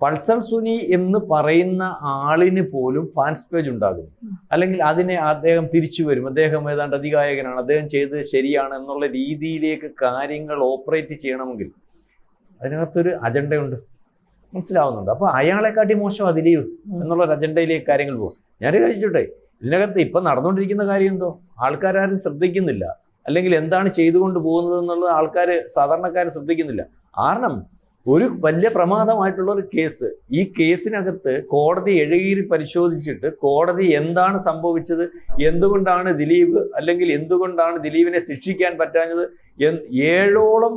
Pulsar Suni എന്ന് പറയുന്ന ആളിന് പോലും ഫാൻസ് പേജ് ഉണ്ടാകും, അല്ലെങ്കിൽ അതിനെ അദ്ദേഹം തിരിച്ചു വരും, അദ്ദേഹം ഏതാണ്ട് അതികായകനാണ്, അദ്ദേഹം ചെയ്തത് ശരിയാണ് എന്നുള്ള രീതിയിലേക്ക് കാര്യങ്ങൾ ഓപ്പറേറ്റ് ചെയ്യണമെങ്കിൽ അതിനകത്തൊരു അജണ്ടയുണ്ട്, മനസ്സിലാവുന്നുണ്ട്. അപ്പോൾ അയാളെക്കാട്ടി മോശം ദിലീപ് എന്നുള്ളൊരു അജണ്ടയിലേക്ക് കാര്യങ്ങൾ പോകും. ഞാനൊരു കഴിച്ചോട്ടെ, ഇതിനകത്ത് ഇപ്പം നടന്നുകൊണ്ടിരിക്കുന്ന കാര്യം എന്തോ ആൾക്കാരും ശ്രദ്ധിക്കുന്നില്ല, അല്ലെങ്കിൽ എന്താണ് ചെയ്തുകൊണ്ട് പോകുന്നത് എന്നുള്ളത് സാധാരണക്കാർ ശ്രദ്ധിക്കുന്നില്ല. കാരണം ഒരു വലിയ പ്രമാദമായിട്ടുള്ള ഒരു കേസ്, ഈ കേസിനകത്ത് കോടതി എഴുകീരി പരിശോധിച്ചിട്ട് കോടതി എന്താണ് സംഭവിച്ചത്, എന്തുകൊണ്ടാണ് ദിലീപ്, അല്ലെങ്കിൽ എന്തുകൊണ്ടാണ് ദിലീപിനെ ശിക്ഷിക്കാൻ പറ്റാഞ്ഞത്, 7ഓളം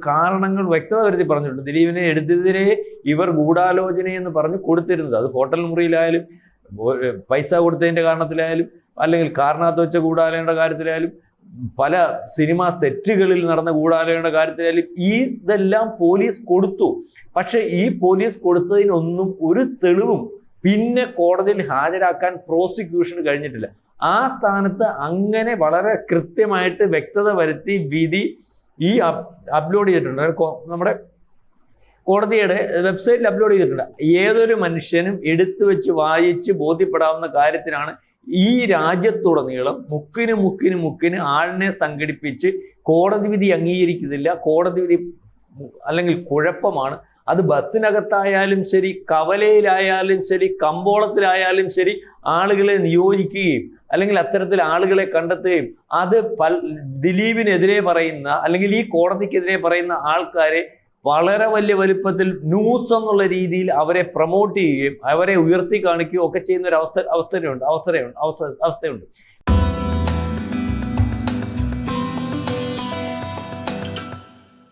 കാരണങ്ങൾ വ്യക്തത വരുത്തി പറഞ്ഞിട്ടുണ്ട്. ദിലീപിനെ എടുത്തതിരെ ഇവർ ഗൂഢാലോചനയെന്ന് പറഞ്ഞ് കൊടുത്തിരുന്നത്, അത് ഹോട്ടൽ മുറിയിലായാലും പൈസ കൊടുത്തതിൻ്റെ കാരണത്തിലായാലും അല്ലെങ്കിൽ കാറിനകത്ത് വെച്ച ഗൂഢാലോചനയുടെ കാര്യത്തിലായാലും പല സിനിമാ സെറ്റുകളിൽ നടന്ന ഗൂഢാലോചനയുടെ കാര്യത്തിലായാലും ഇതെല്ലാം പോലീസ് കൊടുത്തു. പക്ഷെ ഈ പോലീസ് കൊടുത്തതിനൊന്നും ഒരു തെളിവും പിന്നെ കോടതിയിൽ ഹാജരാക്കാൻ പ്രോസിക്യൂഷന് കഴിഞ്ഞിട്ടില്ല. ആ സ്ഥാനത്ത് അങ്ങനെ വളരെ കൃത്യമായിട്ട് വ്യക്തത വരുത്തി വിധി ഈ അപ്ലോഡ് ചെയ്തിട്ടുണ്ട്, നമ്മുടെ കോടതിയുടെ വെബ്സൈറ്റിൽ അപ്ലോഡ് ചെയ്തിട്ടുണ്ട്. ഏതൊരു മനുഷ്യനും എടുത്തു വെച്ച് വായിച്ച് ബോധ്യപ്പെടാവുന്ന കാര്യത്തിനാണ് ഈ രാജ്യത്തുടനീളം മുക്കിന് ആളിനെ സംഘടിപ്പിച്ച് കോടതി വിധി അംഗീകരിക്കുന്നില്ല, കോടതി വിധി അല്ലെങ്കിൽ കുഴപ്പമാണ്. അത് ബസ്സിനകത്തായാലും ശരി, കവലയിലായാലും ശരി, കമ്പോളത്തിലായാലും ശരി, ആളുകളെ നിയോഗിക്കുകയും അല്ലെങ്കിൽ അത്തരത്തിൽ ആളുകളെ കണ്ടെത്തുകയും അത് ദിലീപിനെതിരെ പറയുന്ന അല്ലെങ്കിൽ ഈ കോടതിക്കെതിരെ പറയുന്ന ആൾക്കാരെ വളരെ വലിയ വലുപ്പത്തിൽ ന്യൂസ് എന്നുള്ള രീതിയിൽ അവരെ പ്രൊമോട്ട് ചെയ്യുകയും അവരെ ഉയർത്തി കാണിക്കുകയും ഒക്കെ ചെയ്യുന്ന ഒരു അവസ്ഥയുണ്ട്.